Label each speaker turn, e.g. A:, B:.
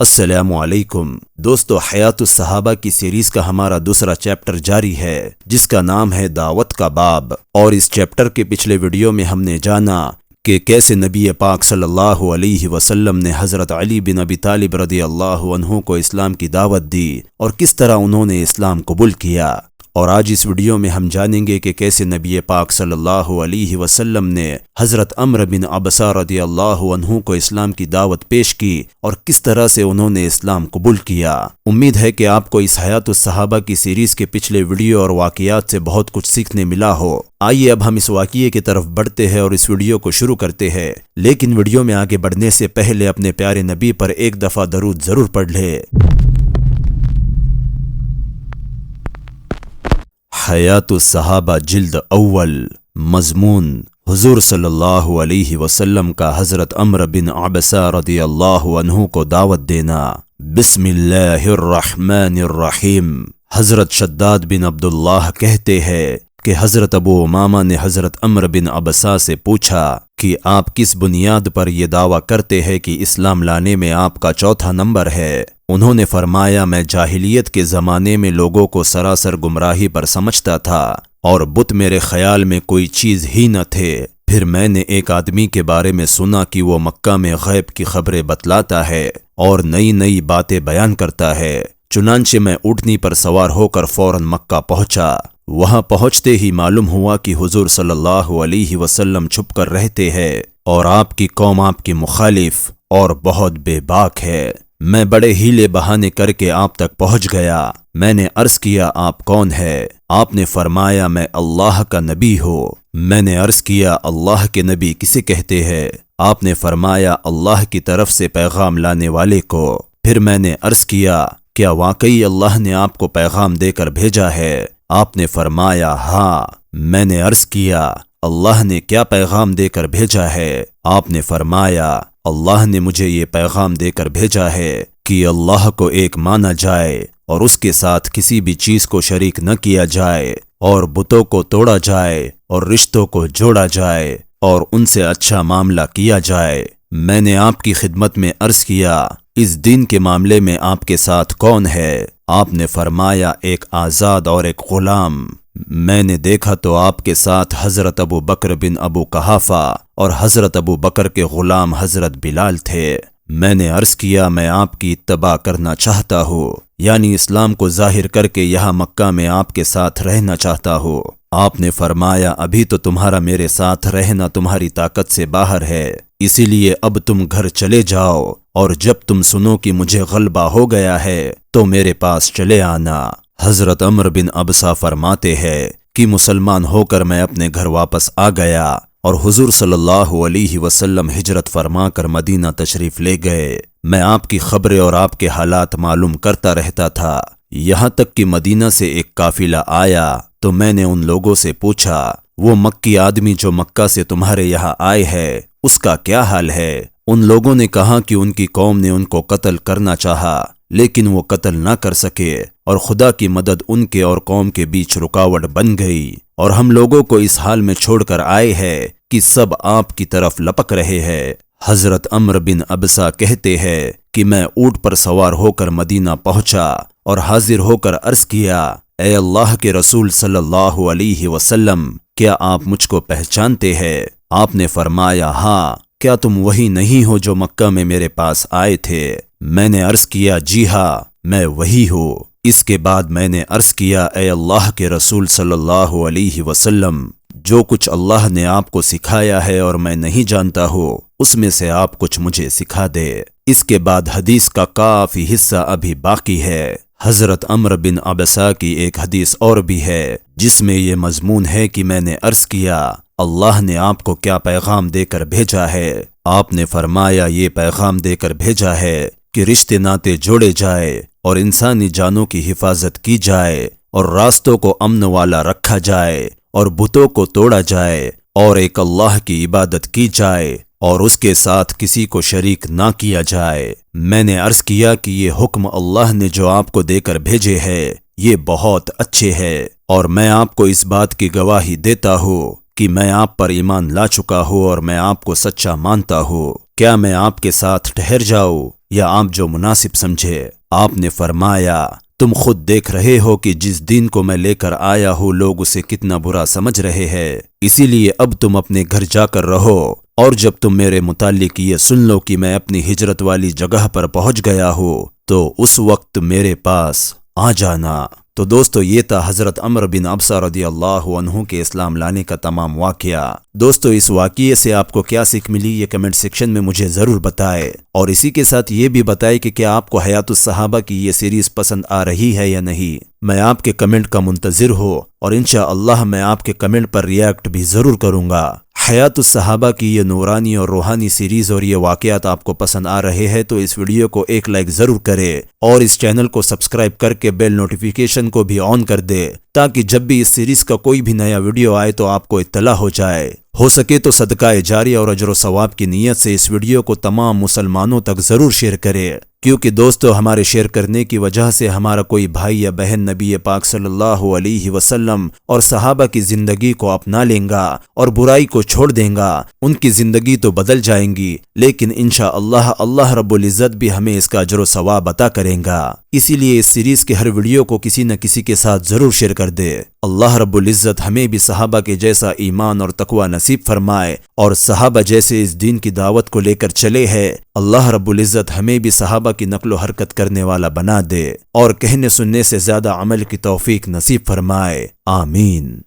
A: السلام علیکم دوستو، حیات الصحابہ کی سیریز کا ہمارا دوسرا چیپٹر جاری ہے جس کا نام ہے دعوت کا باب، اور اس چیپٹر کے پچھلے ویڈیو میں ہم نے جانا کہ کیسے نبی پاک صلی اللہ علیہ وسلم نے حضرت علی بن ابی طالب رضی اللہ عنہ کو اسلام کی دعوت دی اور کس طرح انہوں نے اسلام قبول کیا۔ اور آج اس ویڈیو میں ہم جانیں گے کہ کیسے نبی پاک صلی اللہ علیہ وسلم نے حضرت عمرو بن عبسہ رضی اللہ عنہ کو اسلام کی دعوت پیش کی اور کس طرح سے انہوں نے اسلام قبول کیا۔ امید ہے کہ آپ کو اس حیات الصحابہ کی سیریز کے پچھلے ویڈیو اور واقعات سے بہت کچھ سیکھنے ملا ہو۔ آئیے اب ہم اس واقعے کی طرف بڑھتے ہیں اور اس ویڈیو کو شروع کرتے ہیں، لیکن ویڈیو میں آگے بڑھنے سے پہلے اپنے پیارے نبی پر ایک دفعہ درود ضرور پڑھ لے۔ حیات الصحابہ جلد اول، مضمون حضور صلی اللہ علیہ وسلم کا حضرت عمرو بن عبسہ رضی اللہ عنہ کو دعوت دینا۔ بسم اللہ الرحمن الرحیم۔ حضرت شداد بن عبداللہ کہتے ہیں کہ حضرت ابو امامہ نے حضرت عمرو بن عبسہ سے پوچھا کہ آپ کس بنیاد پر یہ دعویٰ کرتے ہیں کہ اسلام لانے میں آپ کا چوتھا نمبر ہے؟ انہوں نے فرمایا، میں جاہلیت کے زمانے میں لوگوں کو سراسر گمراہی پر سمجھتا تھا اور بت میرے خیال میں کوئی چیز ہی نہ تھے۔ پھر میں نے ایک آدمی کے بارے میں سنا کہ وہ مکہ میں غیب کی خبریں بتلاتا ہے اور نئی نئی باتیں بیان کرتا ہے۔ چنانچہ میں اونٹنی پر سوار ہو کر فوراً مکہ پہنچا۔ وہاں پہنچتے ہی معلوم ہوا کہ حضور صلی اللہ علیہ وسلم چھپ کر رہتے ہیں اور آپ کی قوم آپ کی مخالف اور بہت بے باک ہے۔ میں بڑے ہیلے بہانے کر کے آپ تک پہنچ گیا۔ میں نے عرض کیا، آپ کون ہے؟ آپ نے فرمایا، میں اللہ کا نبی ہوں۔ میں نے عرض کیا، اللہ کے نبی کسے کہتے ہیں؟ آپ نے فرمایا، اللہ کی طرف سے پیغام لانے والے کو۔ پھر میں نے عرض کیا، کیا واقعی اللہ نے آپ کو پیغام دے کر بھیجا ہے؟ آپ نے فرمایا، ہاں۔ میں نے عرض کیا، اللہ نے کیا پیغام دے کر بھیجا ہے؟ آپ نے فرمایا، اللہ نے مجھے یہ پیغام دے کر بھیجا ہے کہ اللہ کو ایک مانا جائے اور اس کے ساتھ کسی بھی چیز کو شریک نہ کیا جائے، اور بتوں کو توڑا جائے اور رشتوں کو جوڑا جائے اور ان سے اچھا معاملہ کیا جائے۔ میں نے آپ کی خدمت میں عرض کیا، اس دین کے معاملے میں آپ کے ساتھ کون ہے؟ آپ نے فرمایا، ایک آزاد اور ایک غلام۔ میں نے دیکھا تو آپ کے ساتھ حضرت ابو بکر بن ابو قحافہ اور حضرت ابو بکر کے غلام حضرت بلال تھے۔ میں نے عرض کیا، میں آپ کی اتباع کرنا چاہتا ہوں، یعنی اسلام کو ظاہر کر کے یہاں مکہ میں آپ کے ساتھ رہنا چاہتا ہوں۔ آپ نے فرمایا، ابھی تو تمہارا میرے ساتھ رہنا تمہاری طاقت سے باہر ہے، اسی لیے اب تم گھر چلے جاؤ، اور جب تم سنو کہ مجھے غلبہ ہو گیا ہے تو میرے پاس چلے آنا۔ حضرت عمرو بن عبسہ فرماتے ہیں کہ مسلمان ہو کر میں اپنے گھر واپس آ گیا اور حضور صلی اللہ علیہ وسلم ہجرت فرما کر مدینہ تشریف لے گئے۔ میں آپ کی خبریں اور آپ کے حالات معلوم کرتا رہتا تھا، یہاں تک کہ مدینہ سے ایک قافلہ آیا تو میں نے ان لوگوں سے پوچھا، وہ مکی آدمی جو مکہ سے تمہارے یہاں آئے ہے اس کا کیا حال ہے؟ ان لوگوں نے کہا کہ ان کی قوم نے ان کو قتل کرنا چاہا لیکن وہ قتل نہ کر سکے، اور خدا کی مدد ان کے اور قوم کے بیچ رکاوٹ بن گئی، اور ہم لوگوں کو اس حال میں چھوڑ کر آئے ہیں کہ سب آپ کی طرف لپک رہے ہیں۔ حضرت عمرو بن عبسہ کہتے ہیں کہ میں اونٹ پر سوار ہو کر مدینہ پہنچا اور حاضر ہو کر عرض کیا، اے اللہ کے رسول صلی اللہ علیہ وسلم، کیا آپ مجھ کو پہچانتے ہیں؟ آپ نے فرمایا، ہاں۔ کیا تم وہی نہیں ہو جو مکہ میں میرے پاس آئے تھے؟ میں نے عرض کیا، جی ہاں، میں وہی ہوں۔ اس کے بعد میں نے عرض کیا، اے اللہ کے رسول صلی اللہ علیہ وسلم، جو کچھ اللہ نے آپ کو سکھایا ہے اور میں نہیں جانتا ہوں، اس میں سے آپ کچھ مجھے سکھا دے۔ اس کے بعد حدیث کا کافی حصہ ابھی باقی ہے۔ حضرت عمرو بن عبسہ کی ایک حدیث اور بھی ہے جس میں یہ مضمون ہے کہ میں نے عرض کیا، اللہ نے آپ کو کیا پیغام دے کر بھیجا ہے؟ آپ نے فرمایا، یہ پیغام دے کر بھیجا ہے کہ رشتے ناتے جوڑے جائے اور انسانی جانوں کی حفاظت کی جائے اور راستوں کو امن والا رکھا جائے اور بتوں کو توڑا جائے اور ایک اللہ کی عبادت کی جائے اور اس کے ساتھ کسی کو شریک نہ کیا جائے۔ میں نے عرض کیا کہ یہ حکم اللہ نے جو آپ کو دے کر بھیجے ہے یہ بہت اچھے ہے، اور میں آپ کو اس بات کی گواہی دیتا ہوں کہ میں آپ پر ایمان لا چکا ہوں اور میں آپ کو سچا مانتا ہوں۔ کیا میں آپ کے ساتھ ٹھہر جاؤں یا آپ جو مناسب سمجھے۔ آپ نے فرمایا تم خود دیکھ رہے ہو کہ جس دین کو میں لے کر آیا ہوں لوگ اسے کتنا برا سمجھ رہے ہیں، اسی لیے اب تم اپنے گھر جا کر رہو، اور جب تم میرے متعلق یہ سن لو کہ میں اپنی ہجرت والی جگہ پر پہنچ گیا ہوں تو اس وقت میرے پاس آ جانا۔ تو دوستو یہ تھا حضرت عمرو بن عبسہ رضی اللہ عنہ کے اسلام لانے کا تمام واقعہ۔ دوستو اس واقعے سے آپ کو کیا سیکھ ملی یہ کمنٹ سیکشن میں مجھے ضرور بتائے، اور اسی کے ساتھ یہ بھی بتائے کہ کیا آپ کو حیات الصحابہ کی یہ سیریز پسند آ رہی ہے یا نہیں۔ میں آپ کے کمنٹ کا منتظر ہوں، اور انشاءاللہ میں آپ کے کمنٹ پر ریاکٹ بھی ضرور کروں گا۔ حیات الصحابہ کی یہ نورانی اور روحانی سیریز اور یہ واقعات آپ کو پسند آ رہے ہیں تو اس ویڈیو کو ایک لائک ضرور کرے، اور اس چینل کو سبسکرائب کر کے بیل نوٹیفیکیشن کو بھی آن کر دے، تاکہ جب بھی اس سیریز کا کوئی بھی نیا ویڈیو آئے تو آپ کو اطلاع ہو جائے۔ ہو سکے تو صدقہ جاریہ اور اجر و ثواب کی نیت سے اس ویڈیو کو تمام مسلمانوں تک ضرور شیئر کرے، کیونکہ دوستو ہمارے شیئر کرنے کی وجہ سے ہمارا کوئی بھائی یا بہن نبی پاک صلی اللہ علیہ وسلم اور صحابہ کی زندگی کو اپنا لیں گا اور برائی کو چھوڑ دیں گا، ان کی زندگی تو بدل جائیں گی، لیکن انشاءاللہ اللہ رب العزت بھی ہمیں اس کا اجر و ثواب عطا کریں گا۔ اسی لیے اس سیریز کے ہر ویڈیو کو کسی نہ کسی کے ساتھ ضرور شیئر کر دے۔ اللہ رب العزت ہمیں بھی صحابہ کے جیسا ایمان اور تقوی نصیب فرمائے، اور صحابہ جیسے اس دین کی دعوت کو لے کر چلے ہیں۔ اللہ رب العزت ہمیں بھی صحابہ کی نقل و حرکت کرنے والا بنا دے، اور کہنے سننے سے زیادہ عمل کی توفیق نصیب فرمائے، آمین۔